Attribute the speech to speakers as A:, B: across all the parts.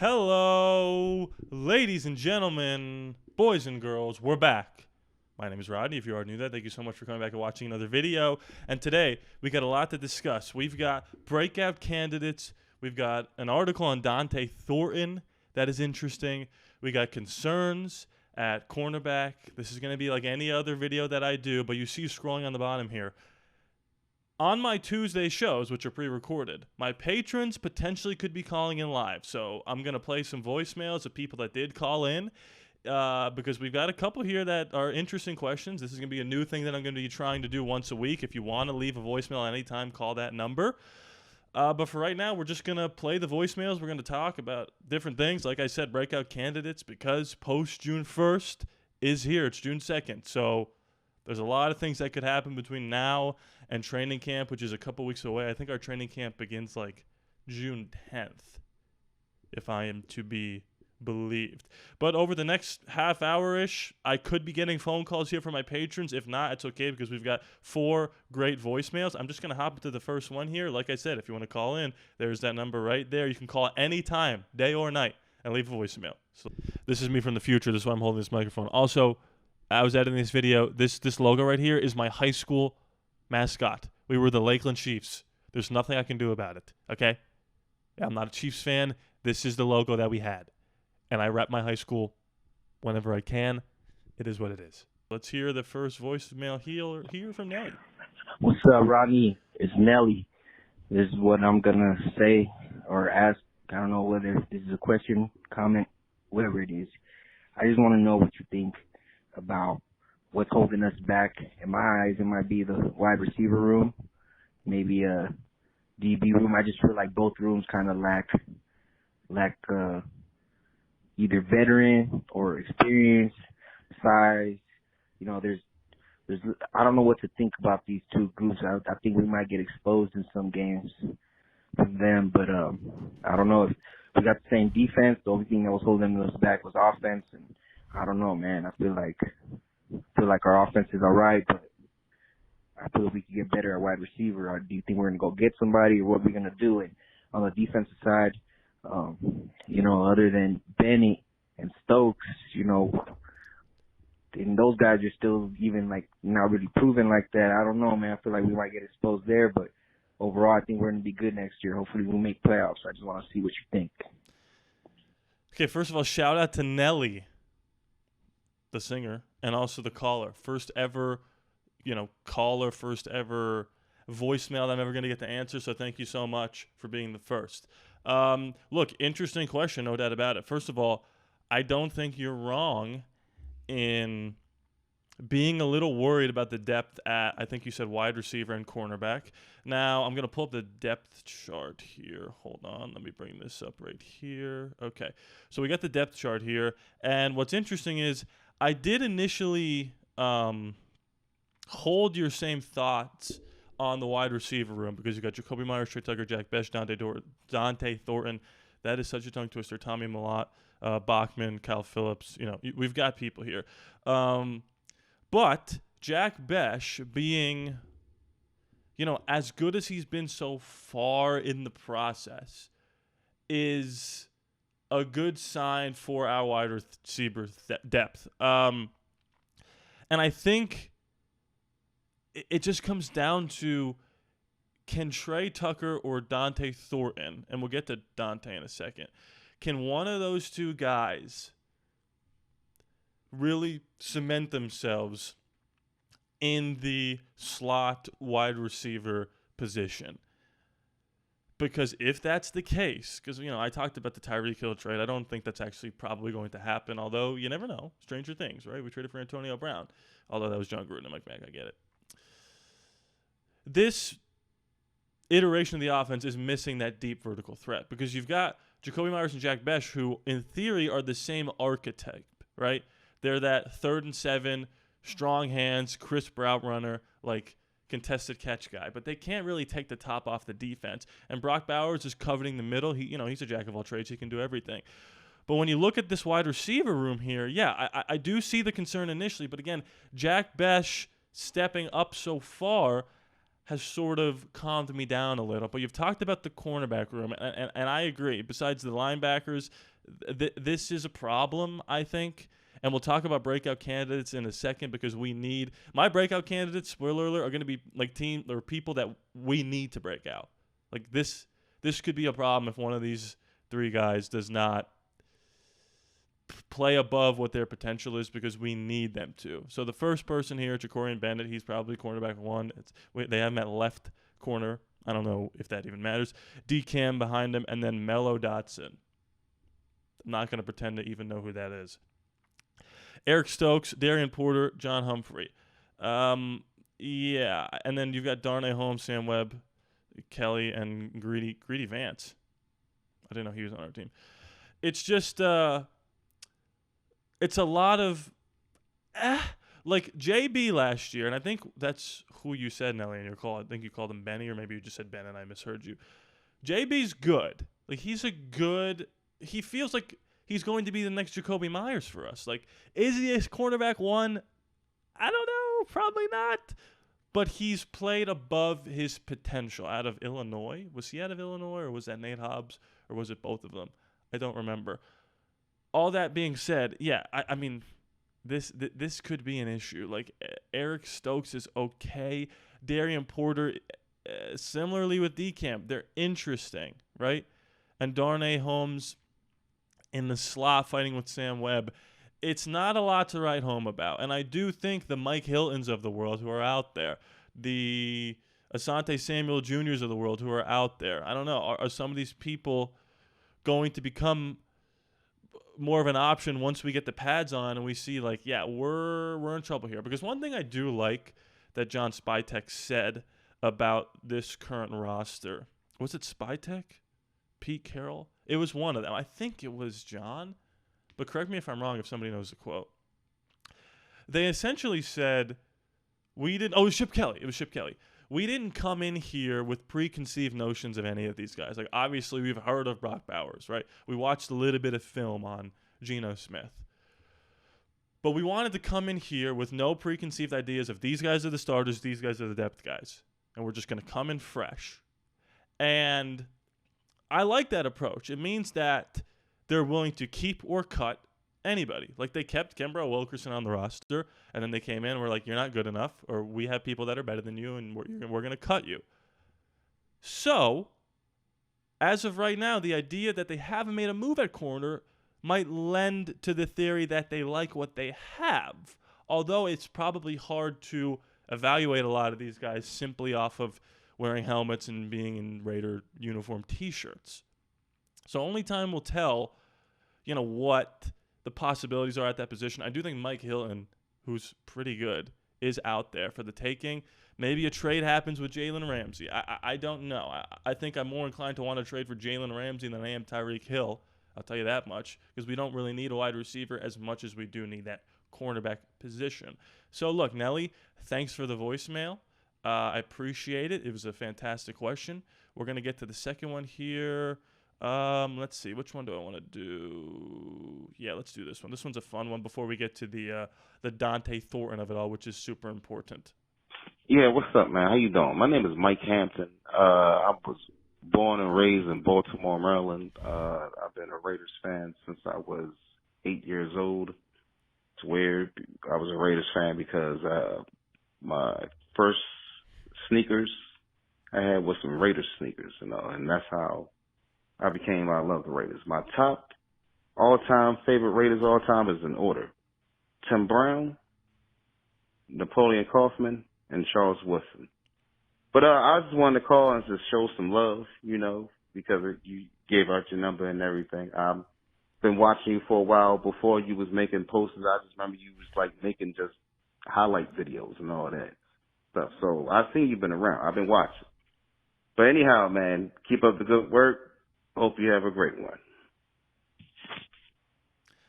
A: Hello, ladies and gentlemen, boys and girls, we're back. My name is Rodney. If you already knew that, thank you so much for coming back and watching another video. And today, we got a lot to discuss. We've got breakout candidates. We've got an article on Dante Thornton that is interesting. We got concerns at cornerback. This is going to be like any other video that I do, but you see scrolling on the bottom here. On my Tuesday shows, which are pre-recorded, my patrons potentially could be calling in live. So I'm going to play some voicemails of people that did call in because we've got a couple here that are interesting questions. This is going to be a new thing that I'm going to be trying to do once a week. If you want to leave a voicemail anytime, call that number. But for right now, we're just going to play the voicemails. We're going to talk about different things. Like I said, breakout candidates, because post-June 1st is here. It's June 2nd. So there's a lot of things that could happen between now and training camp, which is a couple weeks away. I think our training camp begins like June 10th, if I am to be believed. But over the next half hour-ish, I could be getting phone calls here from my patrons. If not, it's okay because we've got 4 great voicemails. I'm just going to hop into the first one here. Like I said, if you want to call in, there's that number right there. You can call any time, day or night, and leave a voicemail. So this is me from the future. This is why I'm holding this microphone. Also, I was editing this video. This logo right here is my high school mascot. We were the Lakeland Chiefs. There's nothing I can do about it, okay? I'm not a Chiefs fan. This is the logo that we had. And I rep my high school whenever I can. It is what it is. Let's hear the first voicemail here from Nelly.
B: What's up, Rodney? It's Nelly. This is what I'm going to say or ask. I don't know whether this is a question, comment, whatever it is. I just want to know what you think about what's holding us back. In my eyes, it might be the wide receiver room, maybe a DB room. I just feel like both rooms kind of lack either veteran or experience, size. You know, there's I don't know what to think about these two groups. I think we might get exposed in some games from them, but I don't know if we got the same defense. The only thing that was holding us back was offense, and I don't know, man. I feel like our offense is all right, but I feel like we could get better at wide receiver. Or do you think we're going to go get somebody, or what are we going to do? And on the defensive side, you know, other than Benny and Stokes, you know, and those guys are still even like not really proven like that. I don't know, man. I feel like we might get exposed there, but overall, I think we're going to be good next year. Hopefully, we'll make playoffs. I just want to see what you think.
A: Okay, first of all, shout out to Nelly, the singer, and also the caller. First ever, caller, first ever voicemail that I'm ever going to get to answer, so thank you so much for being the first. Look, interesting question, no doubt about it. First of all, I don't think you're wrong in being a little worried about the depth at, I think you said wide receiver and cornerback. Now, I'm going to pull up the depth chart here. Hold on. Let me bring this up right here. Okay. So we got the depth chart here. And what's interesting is I did initially hold your same thoughts on the wide receiver room because you got Jacoby Myers, Trey Tucker, Jack Bech, Dante Thornton. That is such a tongue twister. Tommy Mellott, Bachman, Kyle Phillips. You know, we've got people here. But Jack Bech being, as good as he's been so far in the process is a good sign for our wide receiver depth. And I think it just comes down to, can Trey Tucker or Dante Thornton, and we'll get to Dante in a second, can one of those two guys really cement themselves in the slot wide receiver position? Because if that's the case, because, I talked about the Tyreek Hill trade. I don't think that's actually probably going to happen, although you never know. Stranger things, right? We traded for Antonio Brown, although that was John Gruden. I'm like, man, I get it. This iteration of the offense is missing that deep vertical threat because you've got Jacoby Myers and Jack Bech, who in theory are the same archetype, right? They're that 3rd and 7, strong hands, crisp route runner, like contested catch guy, but they can't really take the top off the defense. And Brock Bowers is coveting the middle. He's a jack of all trades. He can do everything. But when you look at this wide receiver room here, yeah, I do see the concern initially. But again, Jack Bech stepping up so far has sort of calmed me down a little. But you've talked about the cornerback room, and I agree. Besides the linebackers, this is a problem, I think. And we'll talk about breakout candidates in a second because we need my breakout candidates. Spoiler alert, are going to be like team or people that we need to break out. Like this could be a problem if one of these three guys does not play above what their potential is because we need them to. So the first person here, Jacorian Bennett, he's probably cornerback 1. They have him at left corner. I don't know if that even matters. D-Cam behind him, and then Mello Dotson. I'm not going to pretend to even know who that is. Eric Stokes, Darian Porter, John Humphrey. Yeah, and then you've got Darnay Holmes, Sam Webb, Kelly, and Greedy Vance. I didn't know he was on our team. It's just it's a lot of like JB last year, and I think that's who you said, Nelly, in your call. I think you called him Benny, or maybe you just said Ben and I misheard you. JB's good. Like he feels like he's going to be the next Jacoby Myers for us. Like, is he a cornerback 1? I don't know. Probably not. But he's played above his potential out of Illinois. Was he out of Illinois, or was that Nate Hobbs, or was it both of them? I don't remember. All that being said, yeah, I mean, this could be an issue. Like, Eric Stokes is okay. Darian Porter, similarly with D-Camp, they're interesting, right? And Darnay Holmes in the slot fighting with Sam Webb, it's not a lot to write home about. And I do think the Mike Hiltons of the world who are out there, the Asante Samuel Juniors of the world who are out there, I don't know, are some of these people going to become more of an option once we get the pads on and we see, like, yeah, we're in trouble here? Because one thing I do like that John Spytek said about this current roster, was it Spytek? Pete Carroll? It was one of them. I think it was John, but correct me if I'm wrong if somebody knows the quote. They essentially said, it was Chip Kelly. It was Chip Kelly. We didn't come in here with preconceived notions of any of these guys. Like, obviously, we've heard of Brock Bowers, right? We watched a little bit of film on Geno Smith. But we wanted to come in here with no preconceived ideas of these guys are the starters, these guys are the depth guys. And we're just going to come in fresh. And I like that approach. It means that they're willing to keep or cut anybody. Like, they kept Kimbrough Wilkerson on the roster, and then they came in and were like, you're not good enough, or we have people that are better than you, and we're going to cut you. So, as of right now, the idea that they haven't made a move at corner might lend to the theory that they like what they have, although it's probably hard to evaluate a lot of these guys simply off of wearing helmets and being in Raider uniform T-shirts. So only time will tell, what the possibilities are at that position. I do think Mike Hilton, who's pretty good, is out there for the taking. Maybe a trade happens with Jalen Ramsey. I don't know. I think I'm more inclined to want to trade for Jalen Ramsey than I am Tyreek Hill. I'll tell you that much, because we don't really need a wide receiver as much as we do need that cornerback position. So, look, Nelly, thanks for the voicemail. I appreciate it. It was a fantastic question. We're going to get to the second one here. Let's see. Which one do I want to do? Yeah, let's do this one. This one's a fun one before we get to the Dante Thornton of it all, which is super important.
C: Yeah, what's up, man? How you doing? My name is Mike Hampton. I was born and raised in Baltimore, Maryland. I've been a Raiders fan since I was 8 years old. It's weird. I was a Raiders fan because my first sneakers I had was some Raiders sneakers, and that's how I love the Raiders. My top all-time favorite Raiders all time is in order: Tim Brown, Napoleon Kaufman, and Charles Woodson. But I just wanted to call and just show some love, because you gave out your number and everything. I've been watching you for a while. Before you was making posters, I just remember you was like making just highlight videos and all that stuff. So I've seen you've been around. I've been watching. But anyhow, man, keep up the good work. Hope you have a great one.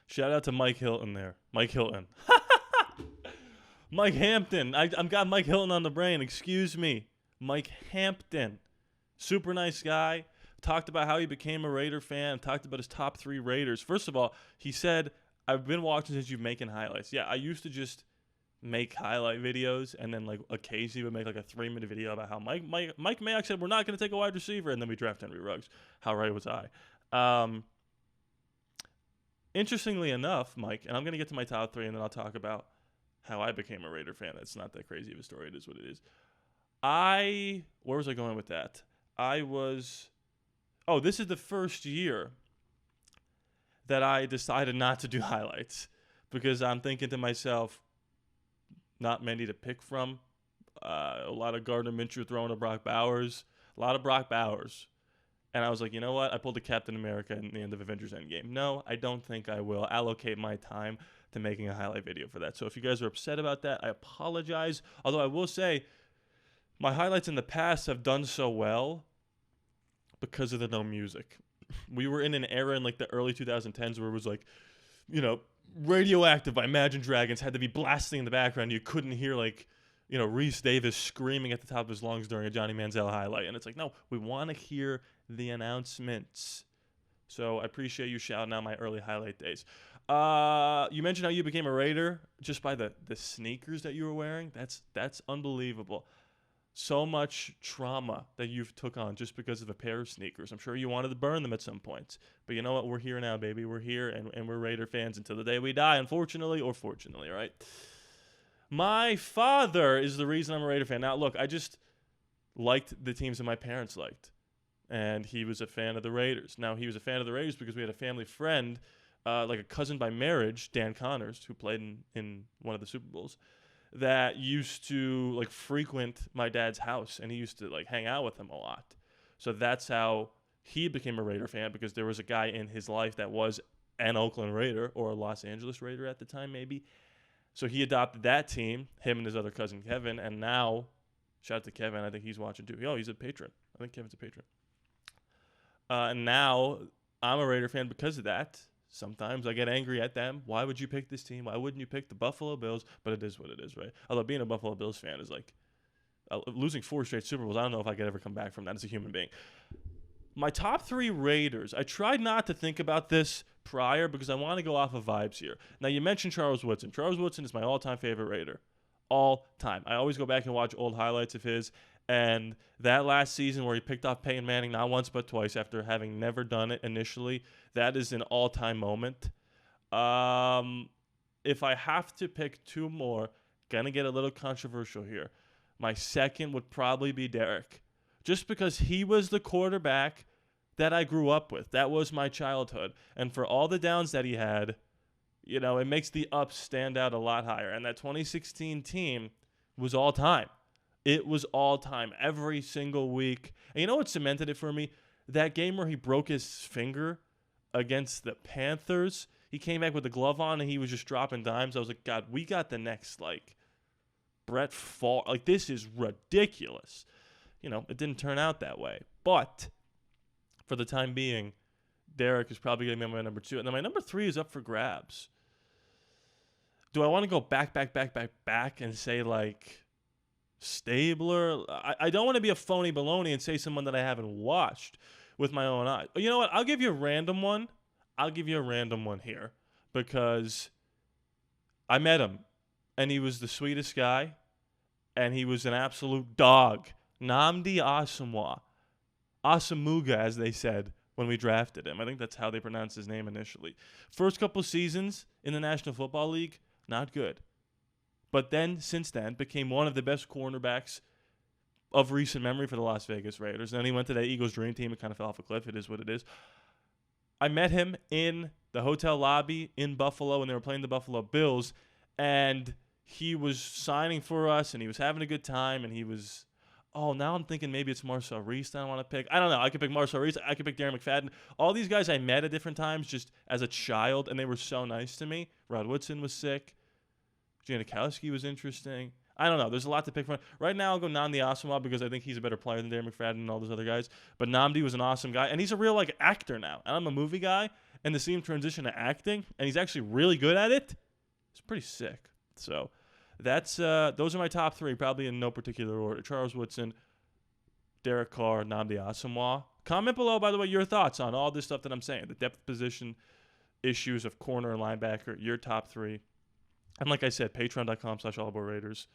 A: Shout out to Mike Hilton there. Mike Hilton. Mike Hampton. I've got Mike Hilton on the brain. Excuse me. Mike Hampton. Super nice guy. Talked about how he became a Raider fan. Talked about his top 3 Raiders. First of all, he said, I've been watching since you've making highlights. Yeah, I used to just make highlight videos, and then like occasionally would make like a 3-minute video about how Mike Mayock said we're not going to take a wide receiver, and then we draft Henry Ruggs. How right was I? Interestingly enough, Mike, and I'm going to get to my top 3, and then I'll talk about how I became a Raider fan. That's not that crazy of a story. It is what it is. Where was I going with that? This is the first year that I decided not to do highlights because I'm thinking to myself, not many to pick from. A lot of Gardner Minshew throwing to Brock Bowers. A lot of Brock Bowers. And I was like, you know what? I pulled a Captain America in the end of Avengers Endgame. No, I don't think I will allocate my time to making a highlight video for that. So if you guys are upset about that, I apologize. Although I will say, my highlights in the past have done so well because of the no music. We were in an era in like the early 2010s where it was like, Radioactive by Imagine Dragons had to be blasting in the background. You couldn't hear Reese Davis screaming at the top of his lungs during a Johnny Manziel highlight. And it's like, no, we want to hear the announcements. So I appreciate you shouting out my early highlight days. You mentioned how you became a Raider just by the sneakers that you were wearing. That's unbelievable. So much trauma that you've took on just because of a pair of sneakers. I'm sure you wanted to burn them at some point. But you know what? We're here now, baby. We're here, and we're Raider fans until the day we die, unfortunately or fortunately, right? My father is the reason I'm a Raider fan. Now, look, I just liked the teams that my parents liked. And he was a fan of the Raiders. Now, he was a fan of the Raiders because we had a family friend, like a cousin by marriage, Dan Connors, who played in one of the Super Bowls, that used to like frequent my dad's house, and he used to like hang out with him a lot. So that's how he became a Raider fan, because there was a guy in his life that was an Oakland Raider or a Los Angeles Raider at the time, maybe. So he adopted that team, him and his other cousin Kevin, and now, shout out to Kevin, I think he's watching too. He's a patron. I think Kevin's a patron. And now I'm a Raider fan because of that. Sometimes I get angry at them. Why would you pick this team? Why wouldn't you pick the Buffalo Bills? But it is what it is, right? Although being a Buffalo Bills fan is like losing 4 straight Super Bowls. I don't know if I could ever come back from that as a human being. My top 3 Raiders. I tried not to think about this prior because I want to go off of vibes here. Now, you mentioned Charles Woodson. Charles Woodson is my all-time favorite Raider. All time. I always go back and watch old highlights of his. And that last season where he picked off Peyton Manning not once but twice after having never done it initially, that is an all-time moment. If I have to pick 2 more, gonna get a little controversial here. My second would probably be Derek. Just because he was the quarterback that I grew up with. That was my childhood. And for all the downs that he had, it makes the ups stand out a lot higher. And that 2016 team was all time. It was all time, every single week. And you know what cemented it for me? That game where he broke his finger against the Panthers. He came back with the glove on and he was just dropping dimes. I was like, God, we got the next, Brett Favre. This is ridiculous. It didn't turn out that way. But for the time being, Derek is probably going to be my number 2. And then my number 3 is up for grabs. Do I want to go back and say, Stabler? I don't want to be a phony baloney and say someone that I haven't watched with my own eyes. But you know what? I'll give you a random one. Here because I met him, and he was the sweetest guy, and he was an absolute dog. Nnamdi Asomugha, as they said when we drafted him. I think that's how they pronounced his name initially. First couple seasons in the National Football League, not good. But then, since then, became one of the best cornerbacks of recent memory for the Las Vegas Raiders. And then he went to that Eagles dream team. It kind of fell off a cliff. It is what it is. I met him in the hotel lobby in Buffalo when they were playing the Buffalo Bills. And he was signing for us, and he was having a good time. And he was, now I'm thinking maybe it's Marcel Reese that I want to pick. I don't know. I could pick Marcel Reese. I could pick Darren McFadden. All these guys I met at different times just as a child, and they were so nice to me. Rod Woodson was sick. Janikowski was interesting. I don't know. There's a lot to pick from. Right now, I'll go Nnamdi Asomugha because I think he's a better player than Darren McFadden and all those other guys. But Nnamdi was an awesome guy, and he's a real actor now. And I'm a movie guy, and to see him transition to acting, and he's actually really good at it, it's pretty sick. So that's those are my top 3, probably in no particular order. Charles Woodson, Derek Carr, Nnamdi Asomugha. Comment below, by the way, your thoughts on all this stuff that I'm saying. The depth position issues of corner and linebacker, your top 3. And like I said, patreon.com/ALLaBorde.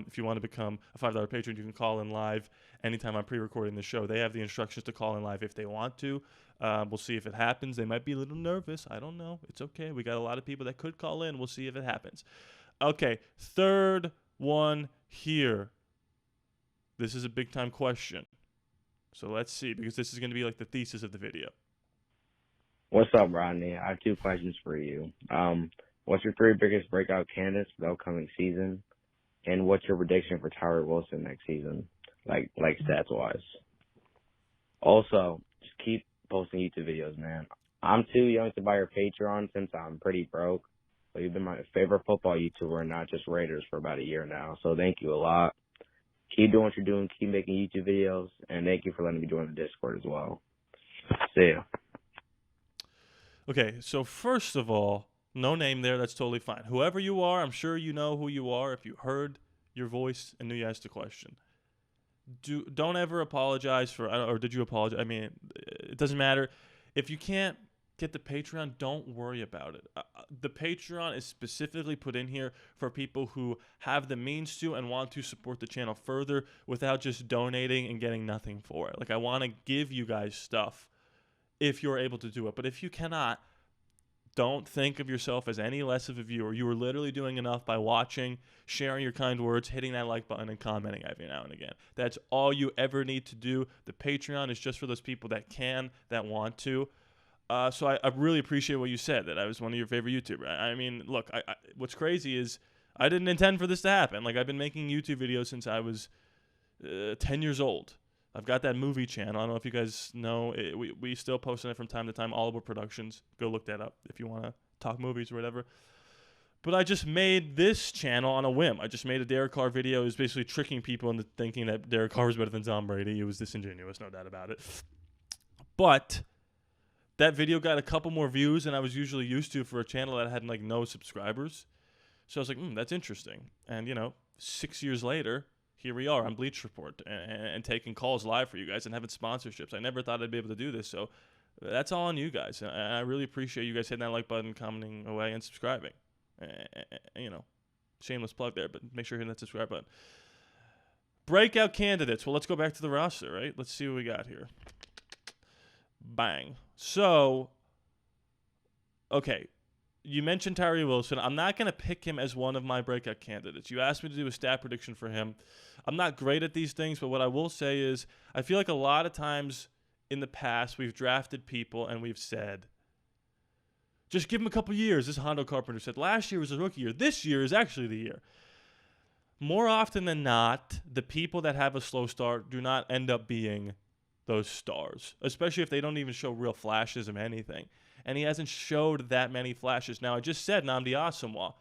A: If you want to become a $5 patron, you can call in live anytime I'm pre-recording the show. They have the instructions to call in live if they want to. We'll see if it happens. They might be a little nervous. I don't know. It's okay. We got a lot of people that could call in. We'll see if it happens. Okay, third one here. This is a big-time question. So let's see, because this is going to be like the thesis of the video.
D: What's up, Rodney? I have 2 questions for you. What's your 3 biggest breakout candidates for the upcoming season? And what's your prediction for Tyree Wilson next season, like stats-wise? Also, just keep posting YouTube videos, man. I'm too young to buy your Patreon since I'm pretty broke, but you've been my favorite football YouTuber, not just Raiders, for about a year now. So thank you a lot. Keep doing what you're doing. Keep making YouTube videos. And thank you for letting me join the Discord as well. See ya.
A: Okay, so first of all, no name there. That's totally fine. Whoever you are, I'm sure you know who you are if you heard your voice and knew you asked a question. Don't ever apologize for, or did you apologize? I mean, it doesn't matter. If you can't get the Patreon, don't worry about it. The Patreon is specifically put in here for people who have the means to and want to support the channel further without just donating and getting nothing for it. Like, I want to give you guys stuff if you're able to do it. But if you cannot, don't think of yourself as any less of a viewer. You are literally doing enough by watching, sharing your kind words, hitting that like button, and commenting every now and again. That's all you ever need to do. The Patreon is just for those people that can, that want to. So I really appreciate what you said, that I was one of your favorite YouTubers. I mean, look, what's crazy is I didn't intend for this to happen. Like, I've been making YouTube videos since I was 10 years old. I've got that movie channel. I don't know if you guys know. We still post on it from time to time. ALLaBorde Productions. Go look that up if you want to talk movies or whatever. But I just made this channel on a whim. I just made a Derek Carr video. It was basically tricking people into thinking that Derek Carr was better than Tom Brady. It was disingenuous, no doubt about it. But that video got a couple more views than I was usually used to for a channel that had like no subscribers. So I was like, that's interesting. And, 6 years later, here we are on Bleach Report and taking calls live for you guys and having sponsorships. I never thought I'd be able to do this. So that's all on you guys. And I really appreciate you guys hitting that like button, commenting away, and subscribing. Shameless plug there, but make sure you're hitting that subscribe button. Breakout candidates. Well, let's go back to the roster, right? Let's see what we got here. Bang. So, okay. You mentioned Tyree Wilson. I'm not going to pick him as one of my breakout candidates. You asked me to do a stat prediction for him. I'm not great at these things, but what I will say is I feel like a lot of times in the past we've drafted people and we've said, just give him a couple years. This Hondo Carpenter said last year was a rookie year. This year is actually the year. More often than not, the people that have a slow start do not end up being those stars, especially if they don't even show real flashes of anything. And he hasn't showed that many flashes. Now, I just said Nnamdi Asomugha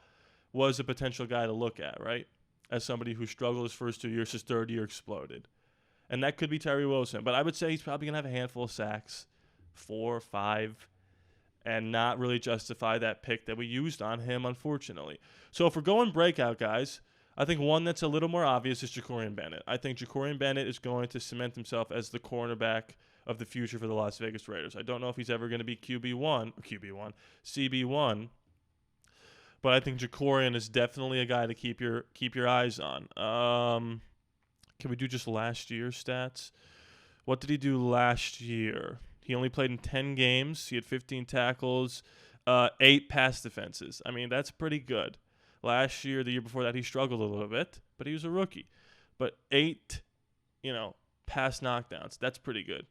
A: was a potential guy to look at, right? As somebody who struggled his first 2 years, his third year exploded. And that could be Tyree Wilson. But I would say he's probably going to have a handful of sacks, 4 or 5, and not really justify that pick that we used on him, unfortunately. So if we're going breakout, guys, I think one that's a little more obvious is Jacorian Bennett. I think Jacorian Bennett is going to cement himself as the cornerback of the future for the Las Vegas Raiders. I don't know if he's ever going to be CB1, but I think Jacorian is definitely a guy to keep your eyes on. Can we do just last year's stats? What did he do last year? He only played in 10 games. He had 15 tackles, 8 pass defenses. I mean, that's pretty good. Last year, the year before that, he struggled a little bit, but he was a rookie. But 8, pass knockdowns. That's pretty good.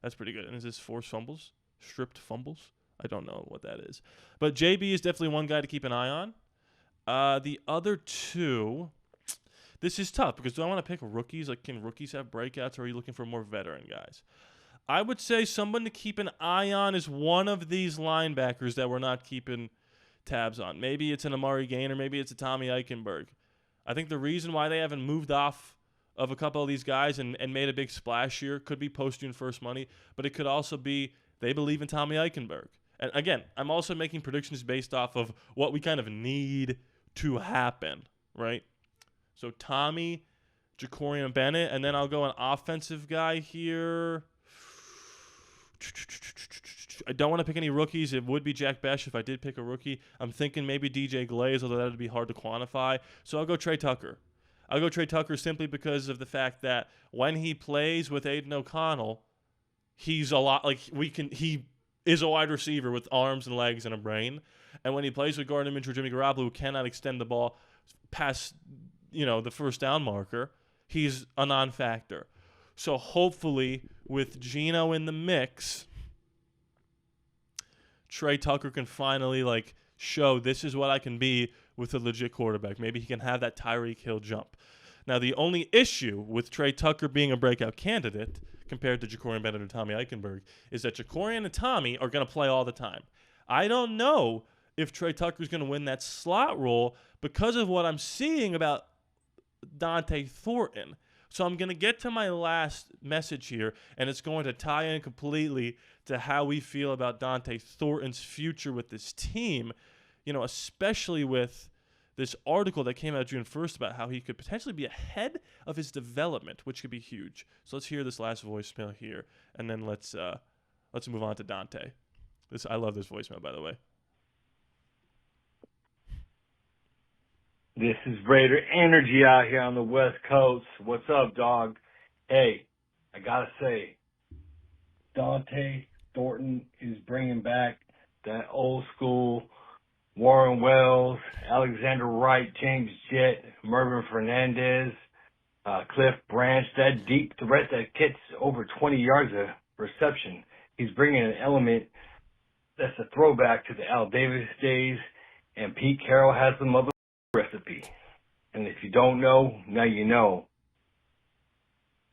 A: That's pretty good. And is this forced fumbles? Stripped fumbles? I don't know what that is. But JB is definitely one guy to keep an eye on. The other two, this is tough because do I want to pick rookies? Like, can rookies have breakouts, or are you looking for more veteran guys? I would say someone to keep an eye on is one of these linebackers that we're not keeping tabs on. Maybe it's an Amari Gainer, maybe it's a Tommy Eichenberg. I think the reason why they haven't moved off of a couple of these guys and made a big splash here could be post-June 1st money, but it could also be they believe in Tommy Eichenberg. And again, I'm also making predictions based off of what we kind of need to happen, right? So Tommy, Jacorian Bennett, and then I'll go an offensive guy here. I don't want to pick any rookies. It would be Jack Besh if I did pick a rookie. I'm thinking maybe DJ Glaze, although that would be hard to quantify. So I'll go Trey Tucker. I'll go Trey Tucker simply because of the fact that when he plays with Aiden O'Connell, he's a lot like he is a wide receiver with arms and legs and a brain. And when he plays with Gardner Minshew or Jimmy Garoppolo, who cannot extend the ball past, the first down marker, he's a non-factor. So hopefully with Geno in the mix, Trey Tucker can finally show this is what I can be with a legit quarterback. Maybe he can have that Tyreek Hill jump. Now, the only issue with Trey Tucker being a breakout candidate compared to Ja'Cory Bennett or Tommy Eichenberg is that Ja'Cory and Tommy are going to play all the time. I don't know if Trey Tucker's going to win that slot role because of what I'm seeing about Dante Thornton. So I'm going to get to my last message here, and it's going to tie in completely to how we feel about Dante Thornton's future with this team, especially with this article that came out June 1st about how he could potentially be ahead of his development, which could be huge. So let's hear this last voicemail here, and then let's move on to Dante. I love this voicemail, by the way.
E: This is Raider Energy out here on the West Coast. What's up, dog? Hey, I gotta say, Dante Thornton is bringing back that old school Warren Wells, Alexander Wright, James Jett, Mervin Fernandez, Cliff Branch, that deep threat that gets over 20 yards of reception. He's bringing an element that's a throwback to the Al Davis days, and Pete Carroll has the mother recipe. And if you don't know, now you know.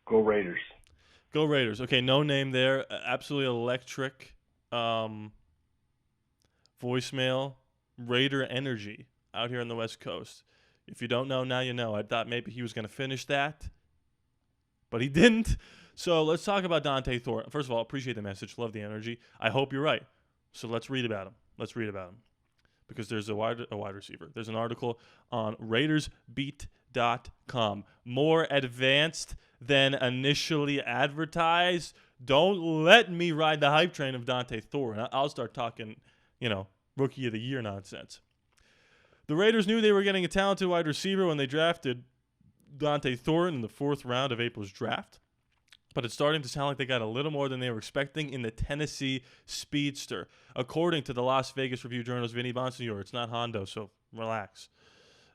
E: Go Raiders.
A: Go Raiders. Okay, no name there. Absolutely electric voicemail. Raider Energy out here on the West Coast. If you don't know, now you know. I thought maybe he was going to finish that, but he didn't. So let's talk about Dante Thornton. First of all, appreciate the message. Love the energy. I hope you're right. So let's read about him. Because there's a wide receiver. There's an article on RaidersBeat.com. More advanced than initially advertised. Don't let me ride the hype train of Dante Thornton. I'll start talking, Rookie of the Year nonsense. The Raiders knew they were getting a talented wide receiver when they drafted Dante Thornton in the 4th round of April's draft. But it's starting to sound like they got a little more than they were expecting in the Tennessee Speedster. According to the Las Vegas Review-Journal's Vinny Bonsignore, it's not Hondo, so relax.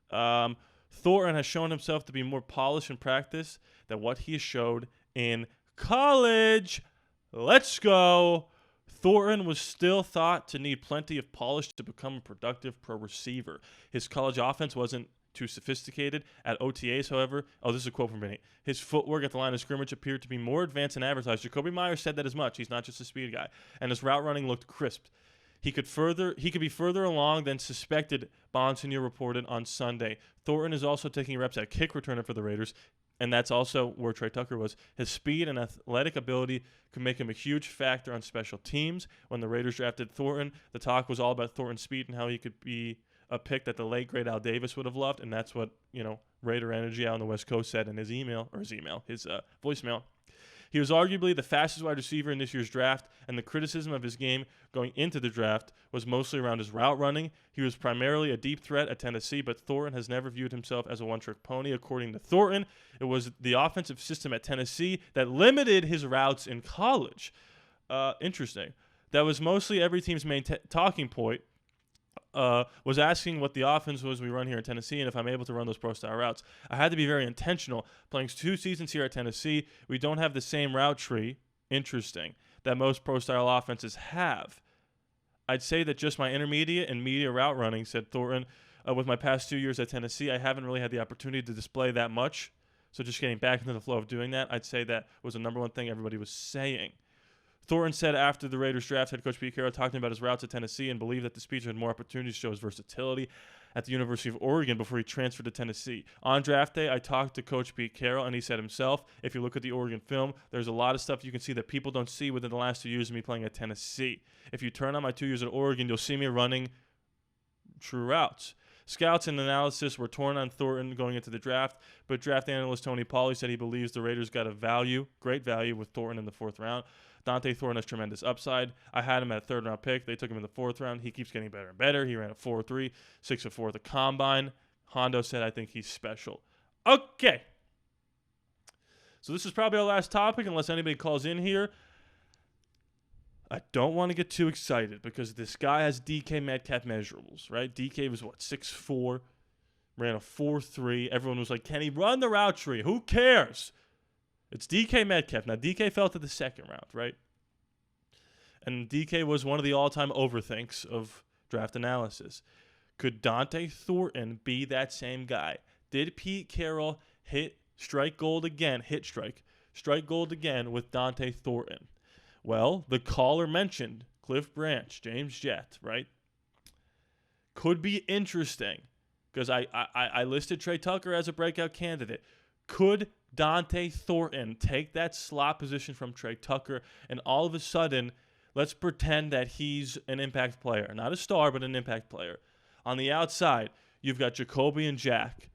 A: Thornton has shown himself to be more polished in practice than what he showed in college. Let's go. Thornton was still thought to need plenty of polish to become a productive pro receiver. His college offense wasn't too sophisticated. At OTAs, however, this is a quote from Vinny, his footwork at the line of scrimmage appeared to be more advanced than advertised. Jacoby Myers said that as much. He's not just a speed guy. And his route running looked crisp. He could be further along than suspected, Bonsignore reported on Sunday. Thornton is also taking reps at kick returner for the Raiders, and that's also where Trey Tucker was. His speed and athletic ability could make him a huge factor on special teams. When the Raiders drafted Thornton, the talk was all about Thornton's speed and how he could be a pick that the late, great Al Davis would have loved, and that's what, Raider Energy out on the West Coast said in his voicemail. He was arguably the fastest wide receiver in this year's draft, and the criticism of his game going into the draft was mostly around his route running. He was primarily a deep threat at Tennessee, but Thornton has never viewed himself as a one-trick pony. According to Thornton, it was the offensive system at Tennessee that limited his routes in college. Interesting. That was mostly every team's main talking point. Was asking what the offense was we run here in Tennessee and if I'm able to run those pro-style routes. I had to be very intentional. Playing 2 seasons here at Tennessee, we don't have the same route tree, interesting, that most pro-style offenses have. I'd say that just my intermediate and media route running, said Thornton, with my past 2 years at Tennessee, I haven't really had the opportunity to display that much. So just getting back into the flow of doing that, I'd say that was the number one thing everybody was saying. Thornton said after the Raiders draft, head coach Pete Carroll talking about his routes at Tennessee and believed that the speedster had more opportunities to show his versatility at the University of Oregon before he transferred to Tennessee. On draft day, I talked to Coach Pete Carroll, and he said himself, if you look at the Oregon film, there's a lot of stuff you can see that people don't see within the last 2 years of me playing at Tennessee. If you turn on my 2 years at Oregon, you'll see me running true routes. Scouts and analysis were torn on Thornton going into the draft, but draft analyst Tony Pauly said he believes the Raiders got great value with Thornton in the 4th round. Dante Thornton has tremendous upside. I had him at a third-round pick. They took him in the fourth round. He keeps getting better and better. He ran a 4.3, 6.4 at the combine. Hondo said, I think he's special. Okay. So this is probably our last topic unless anybody calls in here. I don't want to get too excited because this guy has DK Metcalf measurables, right? DK was, 6'4", ran a 4.3. Everyone was like, can he run the route tree? Who cares? It's DK Metcalf. Now, DK fell to the second round, right? And DK was one of the all-time overthinks of draft analysis. Could Dante Thornton be that same guy? Did Pete Carroll strike gold again with Dante Thornton? Well, the caller mentioned Cliff Branch, James Jett, right? Could be interesting because I listed Trey Tucker as a breakout candidate. Could Dante Thornton take that slot position from Trey Tucker and all of a sudden, let's pretend that he's an impact player. Not a star, but an impact player. On the outside, you've got Jacoby and Jack.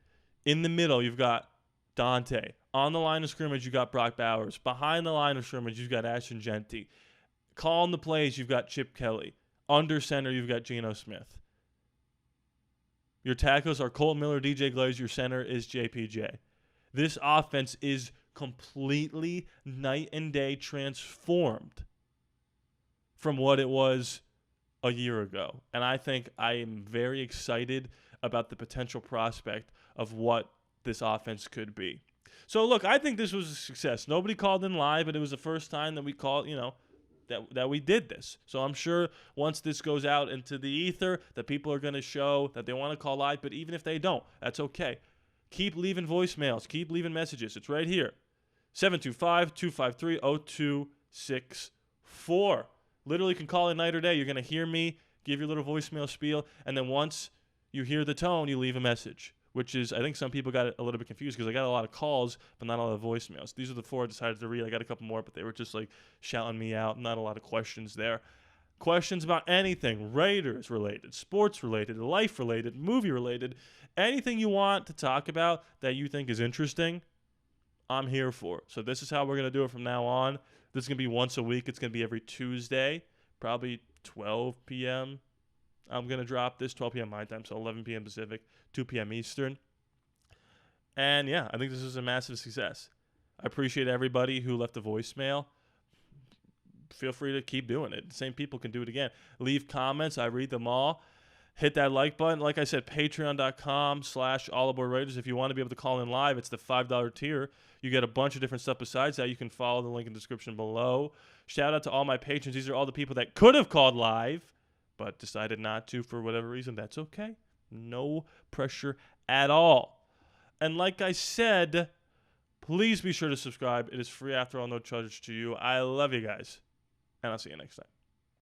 A: In the middle, you've got Dante. On the line of scrimmage, you got Brock Bowers. Behind the line of scrimmage, you've got Ashton Genty. Calling the plays, you've got Chip Kelly. Under center, you've got Geno Smith. Your tackles are Colt Miller, DJ Glaze. Your center is JPJ. This offense is completely night and day transformed from what it was a year ago. And I think I am very excited about the potential prospect of what this offense could be. So, look, I think this was a success. Nobody called in live, but it was the first time that we called, that we did this. So I'm sure once this goes out into the ether, that people are going to show that they want to call live. But even if they don't, that's okay. Keep leaving voicemails. Keep leaving messages. It's right here. 725-253-0264. Literally can call it night or day. You're going to hear me give your little voicemail spiel. And then once you hear the tone, you leave a message. Which is, I think some people got a little bit confused because I got a lot of calls, but not a lot of voicemails. These are the 4 I decided to read. I got a couple more, but they were just like shouting me out. Not a lot of questions there. Questions about anything, Raiders related, sports related, life related, movie related, anything you want to talk about that you think is interesting, I'm here for. So this is how we're going to do it from now on. This is going to be once a week. It's going to be every Tuesday, probably 12 p.m. I'm going to drop this 12 p.m. my time, so 11 p.m. Pacific, 2 p.m. Eastern. And, yeah, I think this is a massive success. I appreciate everybody who left a voicemail. Feel free to keep doing it. The same people can do it again. Leave comments. I read them all. Hit that like button. Like I said, patreon.com/ALLaBorde Raiders. If you want to be able to call in live, it's the $5 tier. You get a bunch of different stuff besides that. You can follow the link in the description below. Shout out to all my patrons. These are all the people that could have called live, but decided not to for whatever reason. That's okay. No pressure at all. And like I said, please be sure to subscribe. It is free after all, no charge to you. I love you guys, and I'll see you next time.